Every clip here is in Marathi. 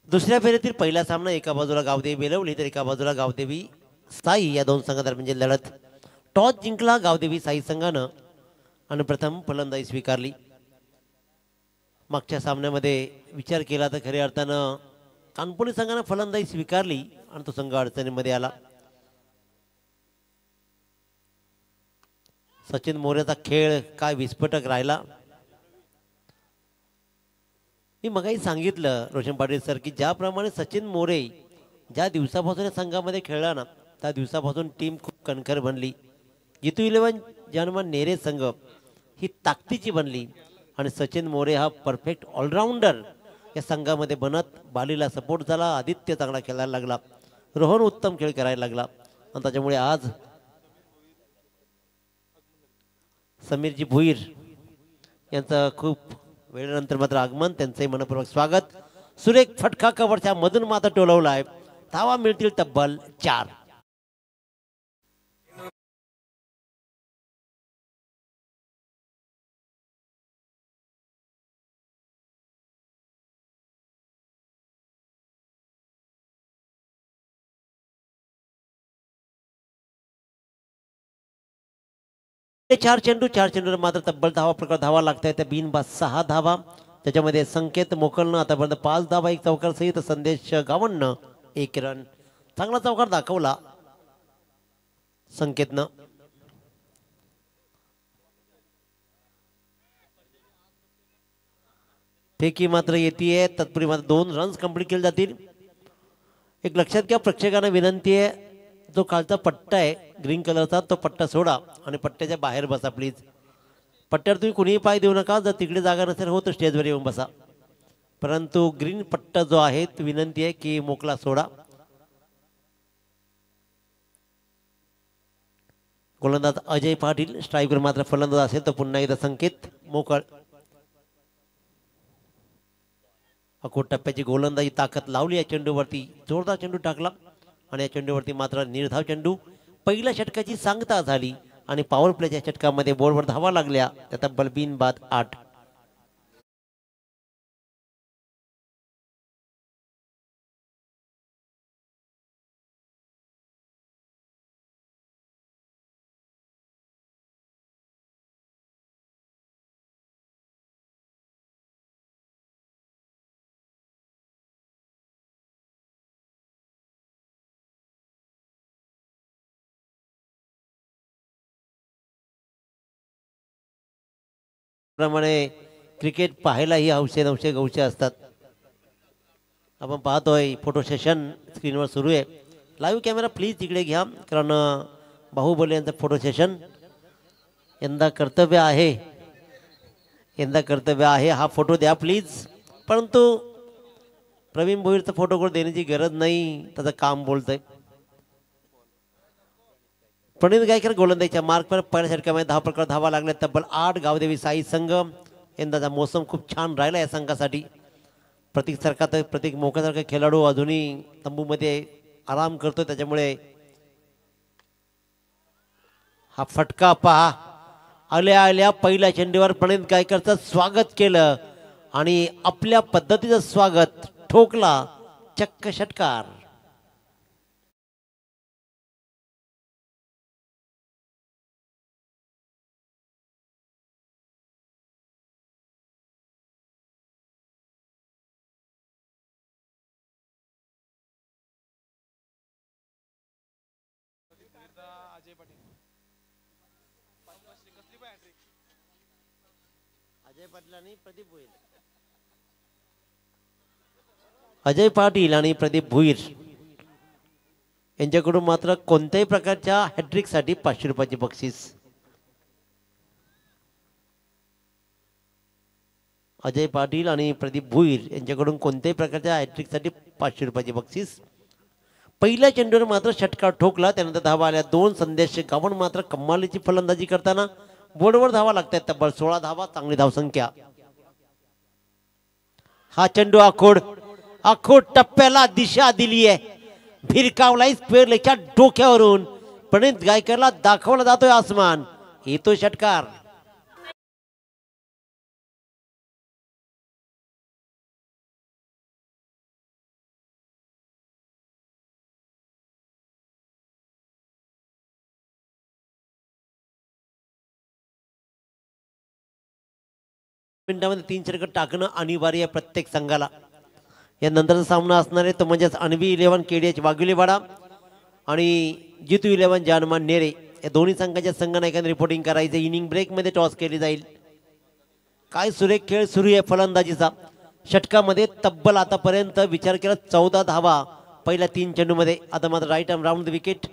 दुसऱ्या फेरीतील पहिला सामना एका बाजूला गावदेवी बेलवली तर एका बाजूला गावदेवी साई या दोन संघादरम्यानची लढत। टॉस जिंकला गावदेवी साई संघानं आणि प्रथम फलंदाजी स्वीकारली। मागच्या सामन्यामध्ये विचार केला तर खऱ्या अर्थानं कानपुरी संघानं फलंदाजी स्वीकारली आणि तो संघ अडचणीमध्ये आला। सचिन मोरेचा खेळ काय विस्फोटक राहिला। मी मगाही सांगितलं रोशन पाटील सर की ज्याप्रमाणे सचिन मोरे ज्या दिवसापासून संघामध्ये खेळला ना त्या दिवसापासून टीम खूप कणखर बनली। जितू 11 जनमान नेरे संघ ही ताकदीची बनली आणि सचिन मोरे हा परफेक्ट ऑलराऊंडर या संघामध्ये बनत बालीला सपोर्ट झाला। आदित्य चांगला खेळायला लागला, रोहन उत्तम खेळ करायला लागला आणि त्याच्यामुळे आज समीरजी भुईर यांचं खूप वेळेनंतर मात्र आगमन, त्यांचंही मनपूर्वक स्वागत। सुरेख फटका कव्हरच्या मधून मात्र टोलवलाय, धावा मिळतील तब्बल 4। चार चेंडूवर मात्र तब्बल धावा लागतायत। त्या बिनबाद 6 धावा, त्याच्यामध्ये संकेत मोकलनं आतापर्यंत 5 धावा, एक चौकार सहित संदेश गावणनं 1 रन। चांगला चौकार दाखवला संकेतनं। फेकी मात्र येते, तत्पूर्वी मात्र 2 रन्स कंप्लीट केले जातील। एक लक्षात घ्या प्रेक्षकांना विनंती आहे, जो खालचा पट्टा आहे ग्रीन कलरचा तो पट्टा सोडा आणि पट्ट्याच्या बाहेर बसा प्लीज। पट्ट्यावर तुम्ही कुणीही पाय देऊ नका, जर तिकडे जागा नसेल हो तर स्टेजवर येऊन बसा, परंतु ग्रीन पट्टा जो आहे तो विनंती आहे की मोकळा सोडा। गोलंदाज अजय पाटील, स्ट्राईकर मात्र फलंदाज असेल तर पुन्हा एकदा संकेत मोकळ। अकोट टप्प्याची गोलंदाजी ताकद लावली या चेंडूवरती, जोरदार चेंडू टाकला आणि या चेंडूवरती मात्र निर्धाव चेंडू। पहिल्या षटकाची सांगता झाली आणि पॉवर प्लेच्या षटकामध्ये बोर्डवर धावा लागल्या, त्या तब्बल बिनबाद 8। प्रमाणे क्रिकेट पाहायला ही हौशे नवशे गौशे असतात। आपण पाहतोय फोटो सेशन स्क्रीनवर सुरू आहे। लाईव्ह कॅमेरा प्लीज तिकडे घ्या, कारण बाहुबली यांचं फोटो सेशन यंदा कर्तव्य आहे, हा फोटो द्या प्लीज। परंतु प्रवीण भोईरचा फोटो कोण देण्याची गरज नाही, त्याचं काम बोलतंय। प्रणित गायकर गोलंदाजीच्या मार्कवर पहिल्या षटकामध्ये धावा लागल्या, तब्बल 8। गावदेवी साई संघ यंदाचा मोसम खूप छान राहिला या संघासाठी। प्रतीक मोक्यासारखा खेळाडू अजूनही तंबूमध्ये आराम करतो, त्याच्यामुळे हा फटका पहा। आल्या पहिल्या चेंडूवर प्रणित गायकरचं स्वागत केलं आणि आपल्या पद्धतीचं स्वागत ठोकला, चक्क षटकार। अजय पाटील आणि प्रदीप भुईर यांच्याकडून मात्र कोणत्याही प्रकारच्या हॅट्रिक साठी 500 रुपयाची बक्षीस। अजय पाटील आणि प्रदीप भुईर यांच्याकडून कोणत्याही प्रकारच्या हॅट्रिक साठी 500 रुपयाची बक्षीस। पहिल्या चेंडूवर मात्र षटकार ठोकला, त्यानंतर धावा आल्या 2। संदेश गावण मात्र कमालीची फलंदाजी करताना बोर्डवर धावा लागतात, तब्बल 16 धावा, चांगली धावसंख्या। हा चेंडू आखोड टप्प्याला दिशा दिली आहे, भिरकावलाय स्क्वेअरलेगच्या डोक्यावरून, प्रणित गायकरला दाखवला जातोय आसमान, येतो षटकार। मिनिटांमध्ये 3 षटक टाकणं अनिवार्य आहे प्रत्येक संघाला. या नंतरचा सामना असणार आहे तो म्हणजेच अनवी 11 KDH वाघिलीवाडा आणि जितू 11 जानमान नेरे या दोन्ही संघाच्या संघनायकांनी रिपोर्टिंग करायचं. इनिंग ब्रेकमध्ये टॉस केली जाईल. काय सुरेख खेळ सुरू आहे फलंदाजीचा. षटकामध्ये तब्बल आतापर्यंत विचार केला 14 धावा पहिल्या 3 चेंडूमध्ये. आता मात्र right arm round the wicket.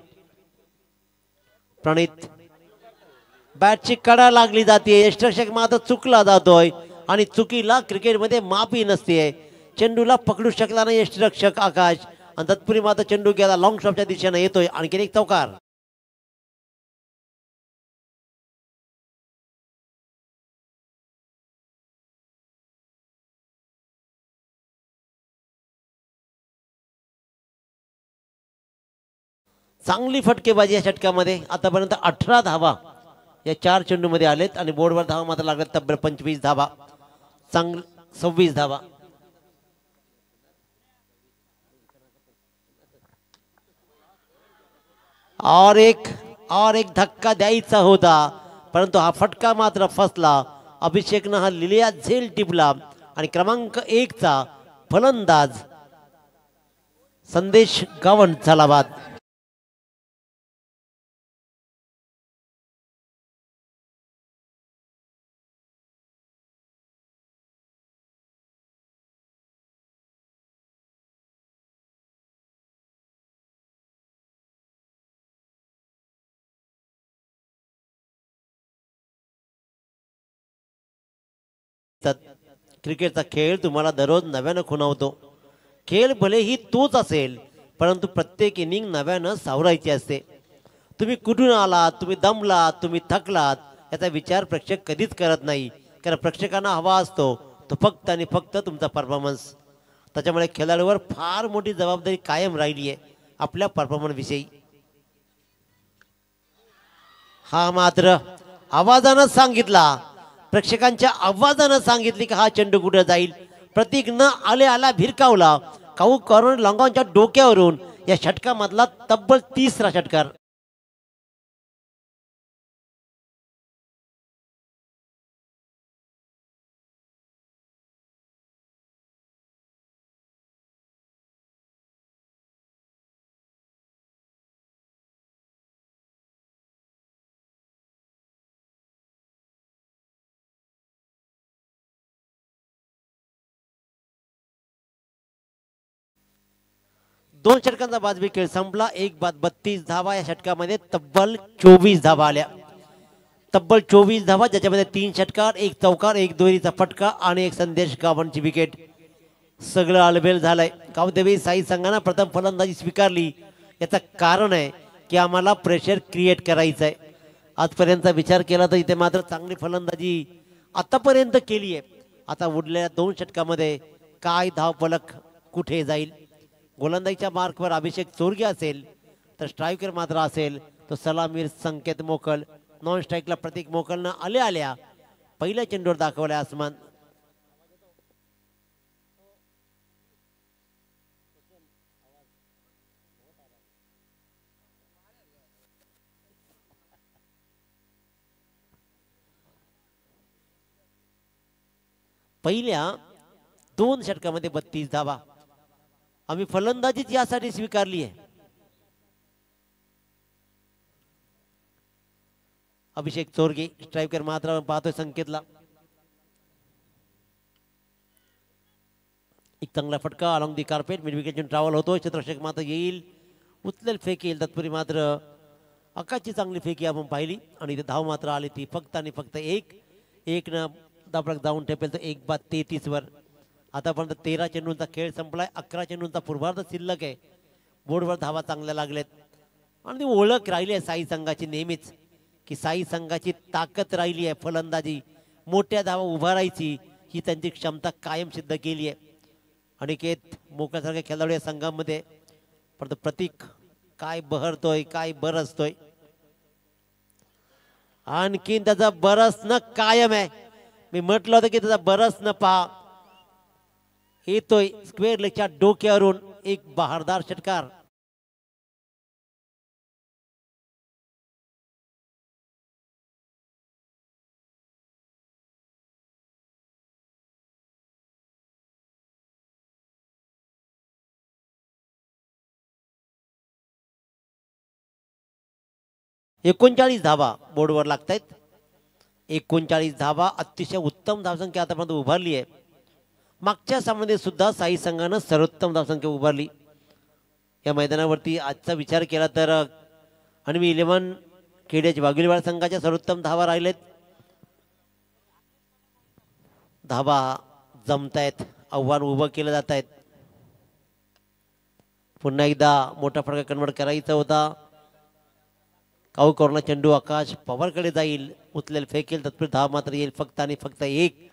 Pranit बॅटची कडा लागली जाते. यष्टरक्षक मात्र चुकला जातोय आणि चुकीला क्रिकेटमध्ये माफी नसते. चेंडूला पकडू शकला नाही यष्टरक्षक आकाश आणि तत्पुरी मात्र चेंडू गेला लॉंग शॉटच्या दिशेने येतोय. आणखी एक चौकार. चांगली फटकेबाजी या षटकामध्ये. आतापर्यंत 18 धावा या 4 चेंडूमध्ये आलेत आणि बोर्डवर धावा मात्र लागल्यात तब्बल 25 धावा. 26 धावा. और एक धक्का द्यायचा होता परंतु हा फटका मात्र फसला. अभिषेकनं हा लिलिया झेल टिपला आणि क्रमांक 1 चा फलंदाज संदेश गावंड झाला बाद. क्रिकेटचा खेळ तुम्हाला दररोज नव्यानं खुणावतो. खेळ भलेही तोच असेल परंतु प्रत्येक इनिंग नव्यानं सावरायची असते. तुम्ही कुठून आलात, तुम्ही दमलात, तुम्ही थकलात याचा विचार प्रेक्षक कधीच करत नाही. कारण प्रेक्षकांना हवा असतो तो फक्त आणि फक्त तुमचा परफॉर्मन्स. त्याच्यामुळे खेळाडूवर फार मोठी जबाबदारी कायम राहिली आहे आपल्या परफॉर्मन्स विषयी. हा मात्र आवाजानं सांगितला, प्रेक्षकांच्या आवाजानं सांगितले की हा चेंडू कुठे जाईल. प्रतीक न आल्या भिरकावला. काऊ करून लॉंगॉनच्या डोक्यावरून या षटकामधला तब्बल 3रा षटकार. दोन षटकांचा बाजबी खेळ संपला. 1 बाद 32 धावा या षटकामध्ये तब्बल 24 धावा आल्या. तब्बल 24 धावा ज्याच्यामध्ये 3 षटकार, 1 चौकार, 1 दोरीचा फटका आणि 1 संदेश गावंडची विकेट. सगळं आलबेल झालंय. गावदेवी साई संघानं प्रथम फलंदाजी स्वीकारली. याचं कारण आहे की आम्हाला प्रेशर क्रिएट करायचं आहे. आजपर्यंतचा विचार केला तर इथे मात्र चांगली फलंदाजी आतापर्यंत केली आहे. आता उरलेल्या 2 षटकामध्ये काय धावफलक कुठे जाईल. गोलंदाजीच्या मार्कवर अभिषेक चोरगे असेल तर स्ट्रायकर मात्र असेल तो सलामीर संकेत मोकल. नॉन स्ट्राईकला प्रतीक मोकलनं आल्या पहिल्या चेंडूवर दाखवलाय आसमान. पहिल्या 2 षटकामध्ये 32 धावा. आम्ही फलंदाजीच यासाठी स्वीकारली आहे. अभिषेक चोरगे स्ट्रायकर मात्र पाहतोय संकेतला. एक चांगला फटका along the carpet mid wicket travel होतोय. क्षेत्ररक्षक मात्र येईल उचलेल फेकेल. तत्पुरी मात्र आकाशची चांगली फेकी आपण पाहिली आणि इथे धाव मात्र आली ती फक्त आणि फक्त एक न दाबळक जाऊन ठेपेल तर 1 बाद 33 वर. आतापर्यंत 13 चेंडूंचा खेळ संपलाय. 11 चेंडूंचा पूर्वार्ध शिल्लक आहे. बोर्डवर धावा चांगल्या लागल्यात आणि ती ओळख राहिली आहे साई संघाची नेहमीच की साई संघाची ताकद राहिली आहे फलंदाजी. मोठ्या धावा उभारायची ही त्यांची क्षमता कायम सिद्ध केली आहे. अनिकेत मोकळ्यासारख्या खेळाडू या संघामध्ये. परंतु प्रतीक काय बहरतोय, काय बरसतोय. आणखीन त्याचा बरसणं कायम आहे. मी म्हटलं होतं की त्याचा बरसणं पहा येतोय. स्क्वेअर लेगच्या डोक्यावरून एक बहारदार षटकार. 39 धावा बोर्डवर लागतायत. 39 धावा अतिशय उत्तम धावसंख्या आतापर्यंत उभारली आहे. मागच्या सामन्यामध्ये सुद्धा साई संघानं सर्वोत्तम धावसंख्या उभारली. या मैदानावरती आजचा विचार केला तर आणि 11 खेड्याचे वाघिलवाड संघाच्या सर्वोत्तम धावा राहिलेत. धावा जमतायत, आव्हान उभं केलं जात आहेत. पुन्हा एकदा मोठा फटका कन्वर्ट करायचा होता. काऊ कॉर्नर चेंडू आकाश पवारकडे जाईल, उचलेल फेकेल, तत्पूर्वी धाव मात्र येईल फक्त आणि फक्त एक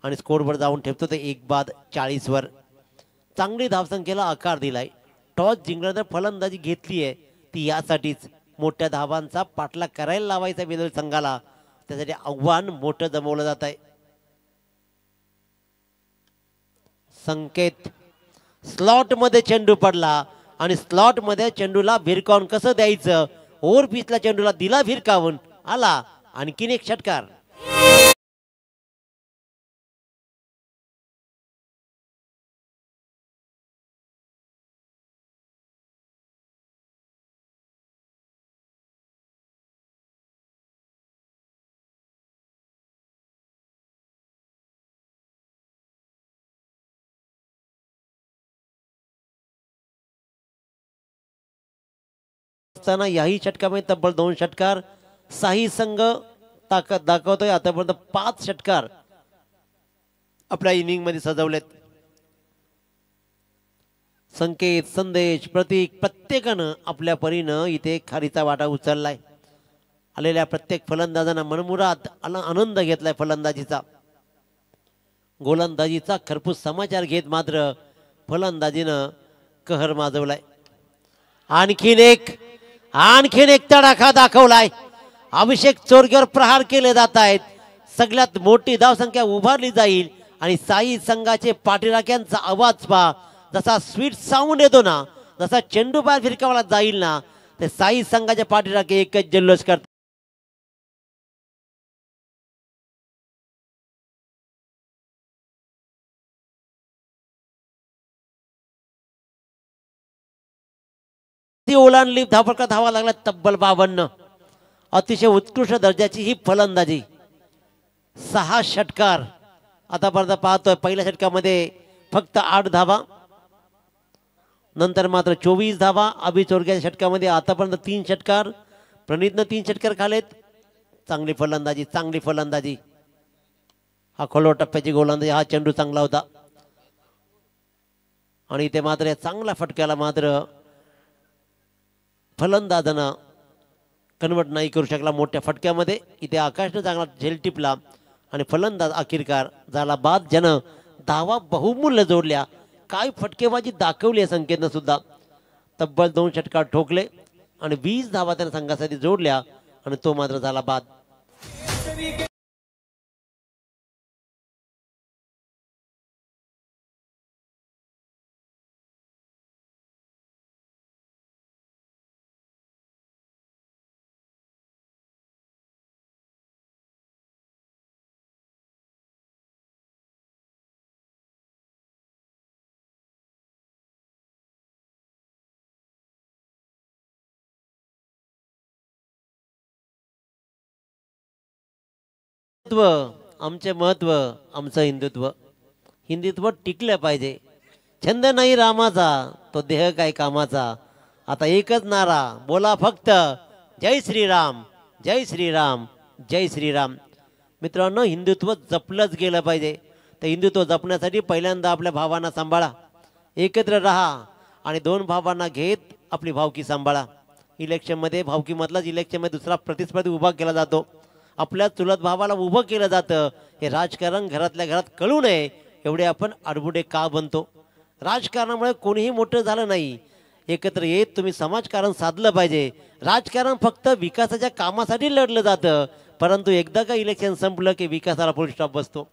आणि स्कोरवर जाऊन ठेवतो ते 1 बाद 40 वर. चांगली धावसंख्येला आकार दिलाय. टॉस जिंकल्यानंतर फलंदाजी घेतली आहे ती यासाठीच मोठ्या धावांचा पाठलाग करायला लावायचा वेलोळी संघाला. त्यासाठी आव्हान मोठं जमवलं जात आहे. संकेत स्लॉट मध्ये चेंडू पडला आणि स्लॉट मध्ये चेंडूला भिरकावून कसं द्यायचं, ओव्हर पिचला चेंडूला दिला भिरकावून, आला आणखीन एक षटकार. याही षटकामध्ये तब्बल 2 षटकार साई संघ ताकद दाखवतोय. आतापर्यंत 5 षटकार आपल्या इनिंग मध्ये सजवलेत. संकेत, संदेश, प्रतीक प्रत्येकानं आपल्या परीनं इथे खारीचा वाटा उचललाय. आलेल्या प्रत्येक फलंदाजांना मनमुराद आनंद घेतलाय फलंदाजीचा. गोलंदाजीचा खरपूस समाचार घेत मात्र फलंदाजीनं कहर माजवलाय. आणखीन एक तडाखा दाखवलाय. अभिषेक चोरगेवर प्रहार केले जात आहेत. सगळ्यात मोठी धावसंख्या उभारली जाईल आणि साई संघाचे पाठीराख्यांचा आवाज पहा, जसा स्वीट साऊंड येतो ना, जसा चेंडू बाहेर फिरकावला जाईल ना, ते साई संघाच्या पाठीराखे एकच जल्लोष करतात. ओलांडली, धावफटका धावा लागला तब्बल 52. अतिशय उत्कृष्ट दर्जाची ही फलंदाजी. 6 षटकार आतापर्यंत पाहतोय. पहिल्या षटकामध्ये फक्त 8 धावा, नंतर मात्र 24 धावा. अभि चोरग्याच्या षटकामध्ये आतापर्यंत 3 षटकार, प्रणितनं 3 षटकार खालेत. चांगली फलंदाजी. हा खोलवर टप्प्याची गोलंदाजी. हा चेंडू चांगला होता आणि इथे मात्र या चांगल्या फटक्याला मात्र फलंदाजांना कन्वर्ट नाही करू शकला मोठ्या फटक्यामध्ये. इथे आकाशनं चांगला झेल टिपला आणि फलंदाज अखेरकार झाला बाद, ज्यानं धावा बहुमूल्य जोडल्या. काय फटकेबाजी दाखवली आहे संकेतनं सुद्धा. तब्बल 2 षटकार ठोकले आणि 20 धावा त्यानं संघासाठी जोडल्या आणि तो मात्र झाला बाद. आमचे महत्व, आमचं हिंदुत्व टिकलं पाहिजे. छंद नाही रामाचा, तो देह काय कामाचा. आता एकच नारा बोला फक्त, जय श्रीराम, जय श्रीराम, जय श्रीराम. मित्रांनो, हिंदुत्व जपलंच गेलं पाहिजे. तर हिंदुत्व जपण्यासाठी पहिल्यांदा आपल्या भावांना सांभाळा, एकत्र राहा आणि 2 भावांना घेत आपली भावकी सांभाळा. इलेक्शनमध्ये भावकीमधलाच इलेक्शनमध्ये दुसरा प्रतिस्पर्धी उभा केला जातो. आपल्या चुलत भावाला उभं केलं जातं. हे राजकारण घरातल्या घरात कळू नये एवढे आपण अडबुडे का बनतो. राजकारणामुळे कोणीही मोठं झालं नाही. एकत्र येत तुम्ही समाजकारण साधलं पाहिजे. राजकारण फक्त विकासाच्या कामासाठी लढलं जातं, परंतु एकदा का इलेक्शन संपलं की विकासाला फुल स्टॉप बसतो.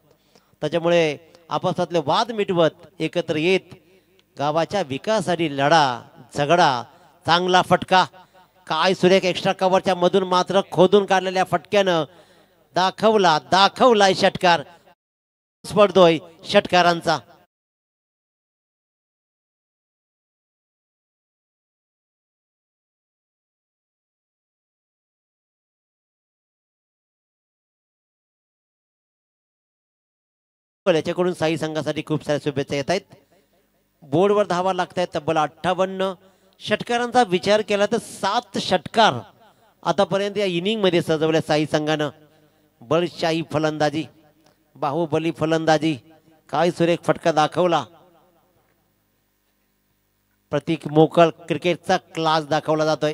त्याच्यामुळे आपापसातले वाद मिटवत एकत्र येत गावाच्या विकासासाठी लढा, झगडा. चांगला फटका, काय सुरेख एक्स्ट्रा कव्हरच्या मधून मात्र खोदून काढलेल्या फटक्यानं दाखवलाय षटकार. स्पर्धोय षटकारांचा. याच्याकडून साई संघासाठी खूप साऱ्या शुभेच्छा येत आहेत. बोर्डवर धावा लागत आहेत तब्बल 58. षटकारांचा विचार केला तर 7 षटकार आतापर्यंत या इनिंग मध्ये सजवल्या साई संघानं. बळशाही फलंदाजी, बाहुबली फलंदाजी, काय सुरेख फटका दाखवला. प्रतीक मोकळ क्रिकेटचा क्लास दाखवला जातोय.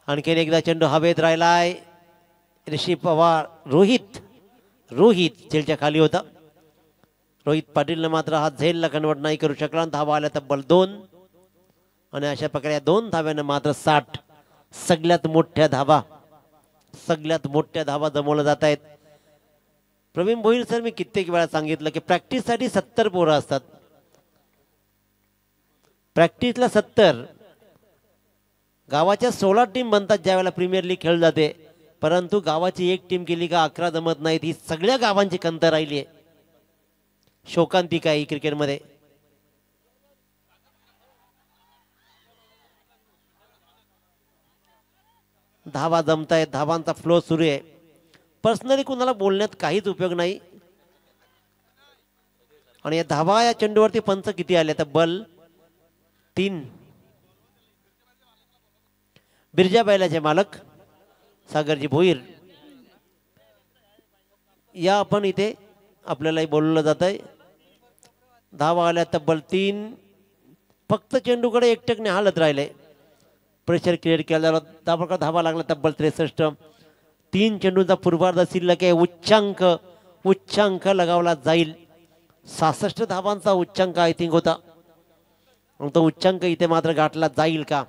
आणखीन एकदा चेंडू हवेत राहिलाय. ऋषी पवार, रोहित झेलच्या खाली होता. रोहित पाटीलनं मात्र हा झेलला कन्वर्ट नाही करू शकला. धावा आल्या तब्बल 2 आणि अशा प्रकारे या 2 धाव्यानं मात्र 60 सगळ्यात मोठ्या धावा जमवल्या जात आहेत. प्रवीण भोईर सर, मी कित्येक वेळा सांगितलं की प्रॅक्टिससाठी 70 पोरं असतात. प्रॅक्टिसला 70, गावाच्या 16 टीम बनतात ज्यावेळेला प्रीमियर लीग खेळली जाते. परंतु गावाची एक टीम केली का 11 जमत नाहीत. ही सगळ्या गावांची खंत राहिली आहे. शोकांतिका आहे क्रिकेटमध्ये. धावा जमतायत, धावांचा फ्लो सुरू आहे. पर्सनली कुणाला बोलण्यात काहीच उपयोग नाही. आणि या धावा या चेंडूवरती पंच किती आले? तब्बल 3. बिरजा बैलाचे मालक सागरजी भोईर या आपण इथे आपल्यालाही बोलवलं जात आहे. धावा आल्या तब्बल 3. फक्त चेंडूकडे एकटकने हालत राहिले. प्रेशर क्रिएट केला झाला. त्या धावा लागला तब्बल 63. 3 चेंडूंचा पूर्वार्ध शिल्लक आहे. उच्चांक लगावला जाईल. 66 धावांचा उच्चांक आय थिंक होता. तो उच्चांक इथे मात्र गाठला जाईल का?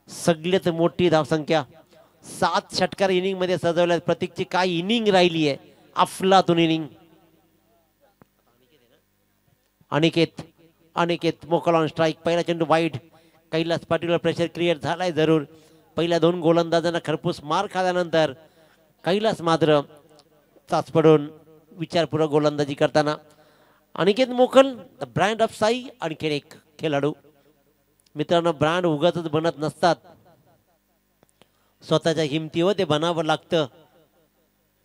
सगळ्यात मोठी धावसंख्या 7 षटकार इनिंग मध्ये सजवल्या. प्रतीकची काय इनिंग राहिली आहे, अफलातून इनिंग. अनिकेत मोकल ऑन स्ट्राईक. पहिला चेंडू वाईड. कैलास पाटीलवर प्रेशर क्रिएट झालाय जरूर. पहिल्या 2 गोलंदाजांना खरपूस मार खाल्यानंतर कैलास मात्र चाच पडून विचारपूर्वक गोलंदाजी करताना. अनिकेत मोकल, द ब्रँड ऑफ साई. आणखीन एक खेळाडू. मित्रांनो, ब्रँड उगाचच बनत नसतात. स्वतःच्या हिमतीवर ते बनावं लागतं.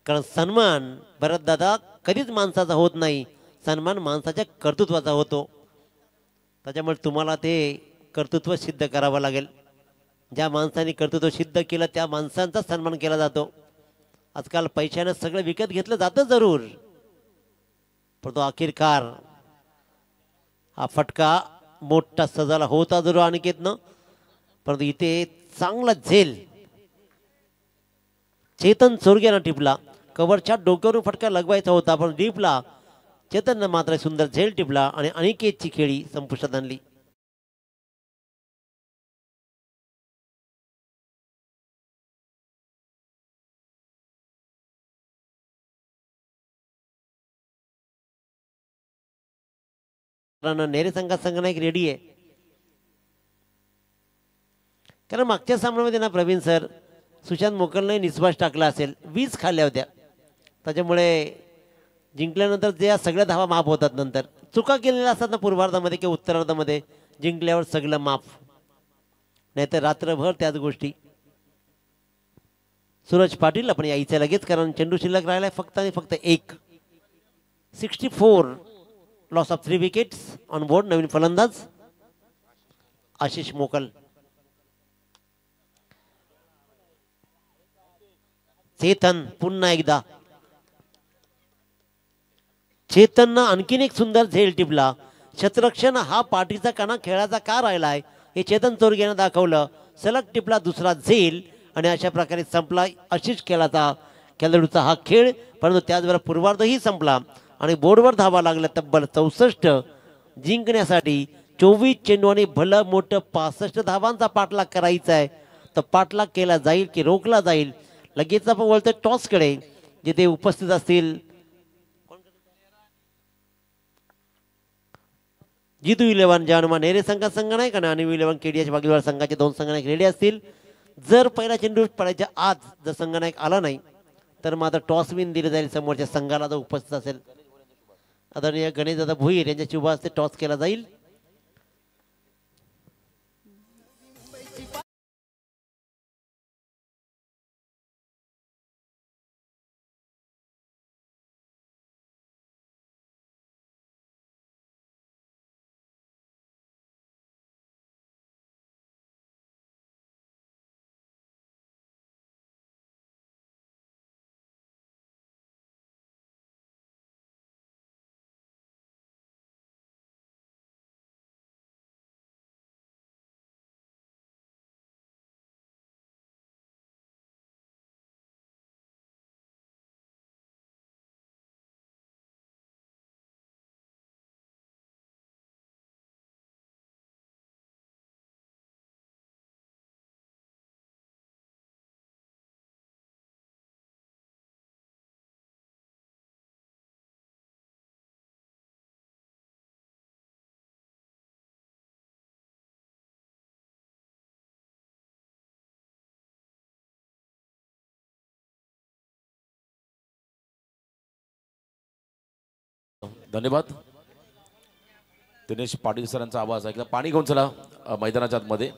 कारण सन्मान भरत दादा कधीच माणसाचा होत नाही. सन्मान माणसाच्या कर्तृत्वाचा होतो. त्याच्यामुळे तुम्हाला ते कर्तृत्व सिद्ध करावं लागेल. ज्या माणसाने कर्तृत्व सिद्ध केलं त्या माणसांचा सन्मान केला जातो. आजकाल पैशाने सगळं विकत घेतलं जातं जरूर, पण तो अखेरकार हा फटका मोठा सजाला होता जरूर अनिकेतनं. परंतु इथे चांगला झेल चेतन चोरग्यानं टिपला. कव्हरच्या डोक्यावरून फटका लगवायचा होता पण टिपला. चेतननं मात्र सुंदर झेल टिपला आणि अनिकेतची खेळी संपुष्टात आणली. नेरे संघनायक रेडी आहे. कारण मागच्या सामन्यामध्ये ना प्रवीण सर, सुशांत मोकलने निस्वास टाकला असेल. 20 खाल्ल्या होत्या. त्याच्यामुळे जिंकल्यानंतर ज्या सगळ्या धावा माफ होतात. नंतर चुका केलेल्या असतात ना पूर्वार्धामध्ये किंवा उत्तरार्धामध्ये, जिंकल्यावर सगळं माफ. नाहीतर रात्रभर त्याच गोष्टी. सूरज पाटील आपण यायचं लगेच, कारण चेंडू शिल्लक राहिलाय फक्त आणि फक्त 1. 64 loss of 3 wickets on board. नवीन फलंदाज आशिष मोकल. चेतन पुन्हा एकदा. चेतननं आणखीन एक सुंदर झेल टिपला. शतरक्षण हा पाठीचा कणा खेळाचा का राहिलाय हे चेतन चोरगेनं दाखवलं. सलग टिपला दुसरा झेल आणि अशा प्रकारे संपला आशिष खेळाडूचा हा खेळ. परंतु त्याचबरोबर पूर्वार्धही संपला आणि बोर्डवर धावा लागल्या तब्बल 64. जिंकण्यासाठी 24 चेंडू आणि भलं मोठं 65 धावांचा पाठलाग करायचा आहे. तर पाठलाग केला जाईल की रोखला जाईल? लगेच आपण बोलतोय टॉसकडे, जिथे उपस्थित असतील जितू 11 जानवा नेरे संघनायक आणि अनिव 11 केडीएच वागीवार संघाचे 2 संघनायक रेडी असतील. जर पहिला चेंडू पडायच्या आज जर संघनायक आला नाही तर मात्र टॉस विन दिले जाईल समोरच्या संघाला जो उपस्थित असेल. आदरणीय गणेशदादा भोईर यांच्या शुभ हस्ते टॉस केला जाईल. धन्यवाद. दिनेश पाटील सरांचा आवाज ऐकला. पाणी घेऊन चला मैदानाच्या आतमध्ये.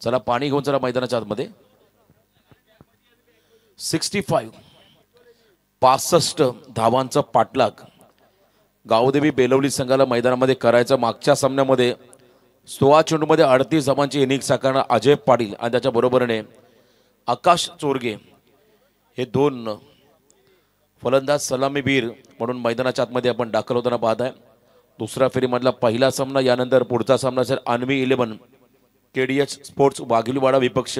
चला पाणी घेऊन चला मैदानाच्या आतमध्ये. 65 धावांचा पाठलाग गावदेवी बेलवली संघाला मैदानामध्ये करायचा. मागच्या सामन्यामध्ये 16 चेंडूमध्ये 38 धावांची इनिंग साकारणारा अजय पाटील आणि त्याच्या बरोबरीने आकाश चोरगे हे दोन फलंदाज सलामीवीर म्हणून मैदानाच्या आतमध्ये आपण दाखल होताना पाहत आहे. दुसऱ्या फेरीमधला पहिला सामना. यानंतर पुढचा सामना असेल अन्वी 11 KDH स्पोर्ट्स वाघिलीवाडा विपक्ष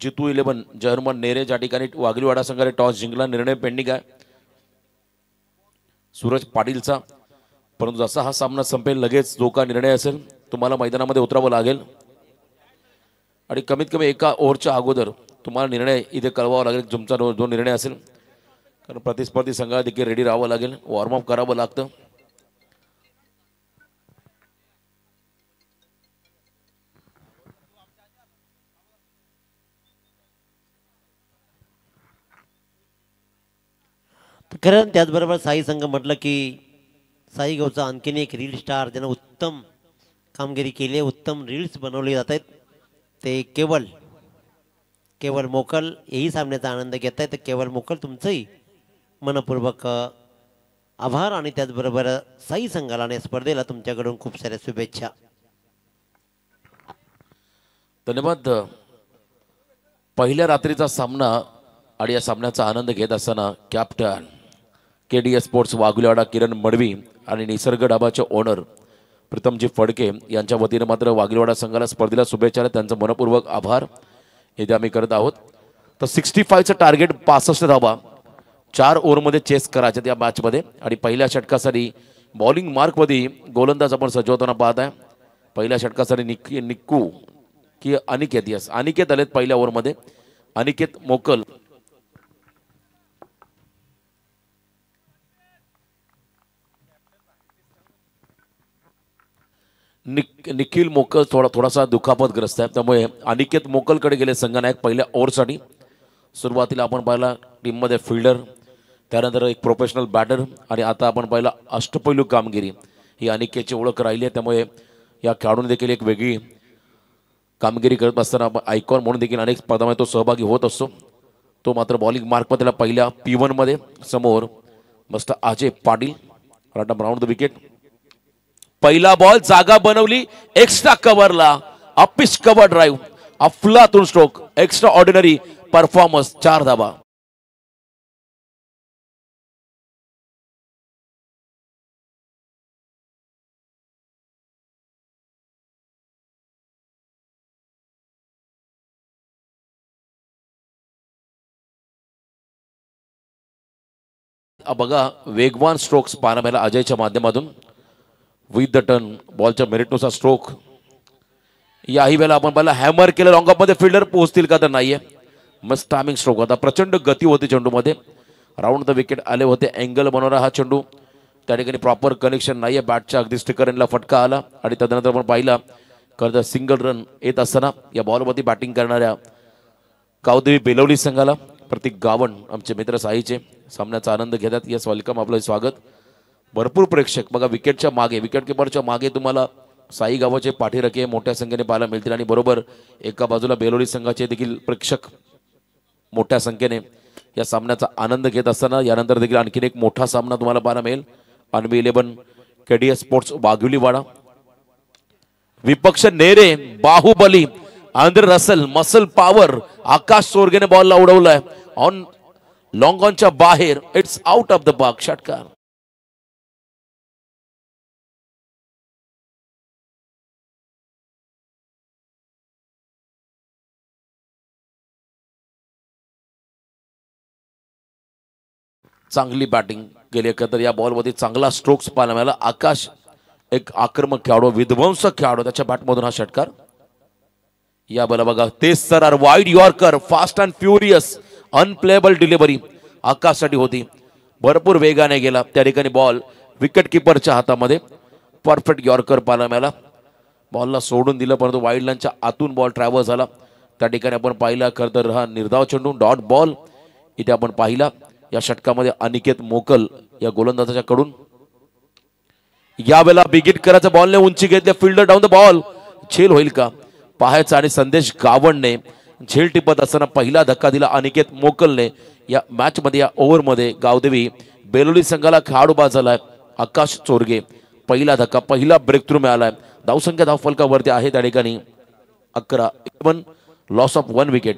जितू 11 जर्मन नेरे. ज्या ठिकाणी वाघिलीवाडा संघाने टॉस जिंकला. निर्णय पेंडिंग आहे सूरज पाटीलचा. परंतु जसा हा सामना संपेल लगेच जो का निर्णय असेल तुम्हाला मैदानामध्ये उतरावं लागेल आणि कमीत कमी एका ओव्हरच्या अगोदर तुम्हाला निर्णय इथे कळवावा लागेल तुमचा जो निर्णय असेल. कारण प्रतिस्पर्धी संघाला देखील रेडी राहावं लागेल. वॉर्मअप करावं लागतं. खरं त्याचबरोबर साई संघ म्हटलं की साई गावचा आणखीन एक रील स्टार ज्यानं उत्तम कामगिरी केली आहे. उत्तम रील्स बनवले जात आहेत. ते केवळ मोकल हेही सामन्याचा आनंद घेत आहेत. तर केवळ मोकल तुमचंही मनपूर्वक आभार आणि त्याचबरोबर साई संघाला आणि स्पर्धेला तुमच्याकडून खूप साऱ्या शुभेच्छा. धन्यवाद. पहिल्या रात्रीचा सामना आणि या सामन्याचा आनंद घेत असताना कॅप्टन KDH स्पोर्ट्स वाघुलीवाडा किरण मडवी आणि निसर्ग डाबाचे ओनर प्रीतमजी फडके यांच्या वतीने मात्र वाघिलीवाडा संघाला स्पर्धेला शुभेच्छा. त्यांचं मनपूर्वक आभार इथे आम्ही करत आहोत. तर 65चं टार्गेट 65 धावा 4 ओव्हरमध्ये चेस करायचे या मॅचमध्ये. आणि पहिल्या षटकासाठी बॉलिंग मार्कमध्ये गोलंदाज आपण सजवताना पाहत आहे. पहिल्या षटकासाठी निक्कू की अनिकेत. यस अनिकेत आलेत पहिल्या ओव्हरमध्ये. अनिकेत मोकल निखिल मोकल थोडासा दुखापतग्रस्त आहे. त्यामुळे अनिकेत मोकलकडे गेले संघनायक पहिल्या ओव्हरसाठी. सुरुवातीला आपण पाहिला टीममध्ये फिल्डर, त्यानंतर एक प्रोफेशनल बॅटर आणि आता आपण पाहिला अष्टपैलू कामगिरी ही अनिकेतची ओळख राहिली आहे. त्यामुळे या खेळाडूने देखील एक वेगळी कामगिरी करत असताना आयकॉन म्हणून देखील अनेक स्पर्धामध्ये तो सहभागी होत असतो. तो मात्र बॉलिंग मार्कमध्ये पहिल्या P1 मध्ये समोर मस्त अजय पाटील. राटा राऊंड द विकेट. पहिला बॉल जागा बनवली एक्स्ट्रा कव्हरला. अपिश कव्हर ड्राईव्ह अफलातून स्ट्रोक एक्स्ट्रा ऑर्डिनरी परफॉर्मन्स 4 धावा. बघा वेगवान स्ट्रोक्स पाहायला मिळाला अजयच्या माध्यमातून. विथ द टर्न बॉलच्या मेरिटनुसार स्ट्रोक. याही वेळेला आपण पाहिला हॅमर केलं लॉंग ऑफ मध्ये. फिल्डर पोहोचतील का तर नाहीये. मस्त टायमिंग स्ट्रोक होता. प्रचंड गती होती चेंडूमध्ये. राऊंड द विकेट आले होते. अँगल बनवणारा हा चेंडू त्या ठिकाणी प्रॉपर कनेक्शन नाहीये. बॅटच्या अगदी स्टिकरला फटका आला आणि त्यानंतर आपण पाहिला कर्ज सिंगल रन येत असताना या बॉलवरती बॅटिंग करणाऱ्या गावदेवी बेलवली संघाला प्रतीक गावण आमचे मित्र साईचे सामन्याचा आनंद घेतात. यस वेलकम आपलं स्वागत. भरपूर प्रेक्षक बघा विकेटच्या मागे विकेट किपरच्या मागे तुम्हाला साई गावाचे पाठीरखे मोठ्या संख्येने पाहायला मिळतील आणि बरोबर एका बाजूला बेलोली संघाचे देखील प्रेक्षक मोठ्या संख्येने या सामन्याचा आनंद घेत असताना यानंतर देखील आणखीन एक मोठा सामना तुम्हाला पाहायला मिळेल. अन्वी 11 KDH स्पोर्ट्स वाघिलीवाडा विपक्ष नेरे Bahubali Andre Russell muscle power. Akash सोरगेने बॉलला उडवलाय ऑन लॉंग ऑनच्या बाहेर. It's out of the box. षटकार. चांगली बॅटिंग गेली एकत्र या बॉलमध्ये. चांगला स्ट्रोक्स पाहायला मिळाला. आकाश एक आक्रमक खेळाडू विध्वंसक खेळाडू त्याच्या बॅटमधून हा षटकार. या बला बघा तेज सरार wide yorker fast and furious unplayable delivery आकाशसाठी होती. भरपूर वेगाने गेला त्या ठिकाणी बॉल विकेट किपरच्या हातामध्ये. परफेक्ट यॉर्कर पाहायला मिळाला. बॉलला सोडून दिलं परंतु वाईड लाईनच्या आतून बॉल ट्रॅव्हल झाला. त्या ठिकाणी आपण पाहिला खरं तर हा निर्धाव चेंडू डॉट बॉल इथे आपण पाहिला या षटकामध्ये अनिकेत मोकल या गोलंदाजाच्या कडून यावेळेला बिगिट करायचा बॉलने उंची घेतली फिल्डर डाऊन द बॉल झेल होईल का पाहायचा आणि संदेश गावणने झेल टिपत असताना पहिला धक्का दिला अनिकेत मोकलने या मॅच मध्ये या ओव्हर मध्ये गावदेवी बेलोली संघाला खेळाडू बाद झालाय आकाश चोरगे पहिला धक्का पहिला ब्रेक थ्रू मिळालाय धावसंख्या धावफलकावरती आहे त्या ठिकाणी 11 लॉस ऑफ 1 विकेट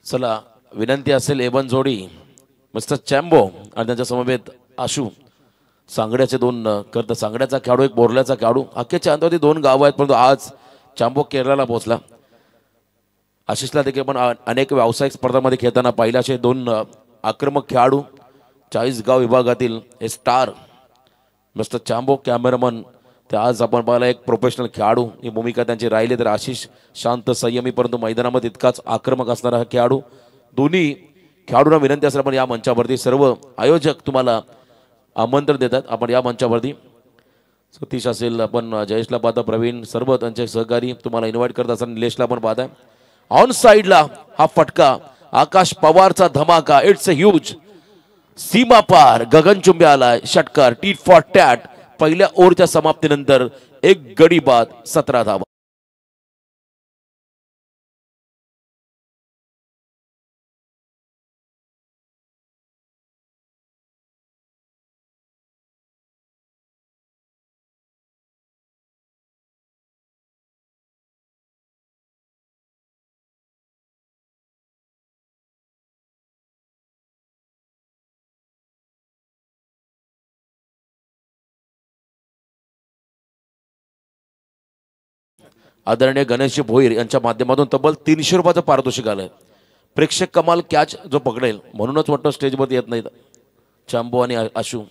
चला विनंती असेल एवन जोडी मिस्टर चॅम्बो आणि त्यांच्या समवेत आशू सांगड्याचे दोन करत सांगड्याचा खेळाडू एक बोरल्याचा खेळाडू अख्ख्याच्या अंतावरती 2 गाव आहेत परंतु आज चॅम्बो केरळला पोहोचला आशिषला देखील पण अनेक व्यावसायिक स्पर्धांमध्ये खेळताना पाहिला असे 2 आक्रमक खेळाडू 40 गाव विभागातील हे स्टार मिस्टर चॅम्बो कॅमेरामन ते आज आपण पाहिला एक प्रोफेशनल खेळाडू ही भूमिका त्यांची राहिली तर आशिष शांत संयमी परंतु मैदानामध्ये इतकाच आक्रमक असणारा हा खेळाडू दोन्ही खेळाडूंना विनंती असेल आपण या मंचावरती सर्व आयोजक तुम्हाला आमंत्रण देतात आपण या मंचावरती सतीश असेल आपण जयेशला पाहता प्रवीण सर्व त्यांचे सहकारी तुम्हाला इन्व्हाइट करत असताना निलेशला पण पाहताय ऑन साइडला हा फटका आकाश पवारचा धमाका इट्स अ ह्यूज सीमा पार गगनचुंबी आलाय षटकार टी फॉर टॅट पहिल्या ओव्हरच्या समाप्तीनंतर एक गडी बाद 17 धावा आदरणीय गणेश भोईर यांच्या माध्यमातून तब्बल 300 रुपयाचं पारितोषिक आलंय प्रेक्षक कमाल कॅच जो पकडेल म्हणूनच वाटतं स्टेजवरती येत नाहीत चांबो आणि आशू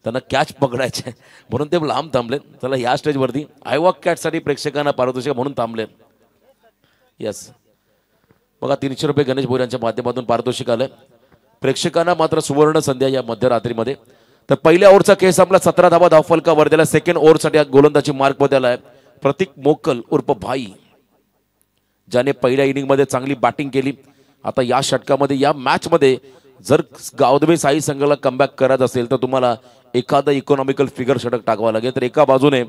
त्यांना कॅच पकडायचे म्हणून ते लांब थांबले चला या स्टेजवरती आय वॉक कॅचसाठी प्रेक्षकांना पारितोषिक म्हणून थांबले यस बघा 300 रुपये गणेश भोईर यांच्या माध्यमातून पारितोषिक आलंय प्रेक्षकांना मात्र सुवर्ण संध्या या मध्यरात्रीमध्ये तर पहिल्या ओव्हरचा केस आपला 17 धावा धावफलकावर दिला सेकंड ओव्हरसाठी गोलंदाजी मार्क मध्ये आलाय प्रतीक मोकल उर्फ भाई ज्याने पहिल्या इनिंग मध्ये चांगली बॅटिंग केली आता या षटकामध्ये या मॅच मध्ये जर गावदेवी साई संघाला कमबॅक करायचं असेल तर तुम्हाला एखादा इकॉनॉमिकल फिगर षटक टाकावा लागेल तर एका बाजूने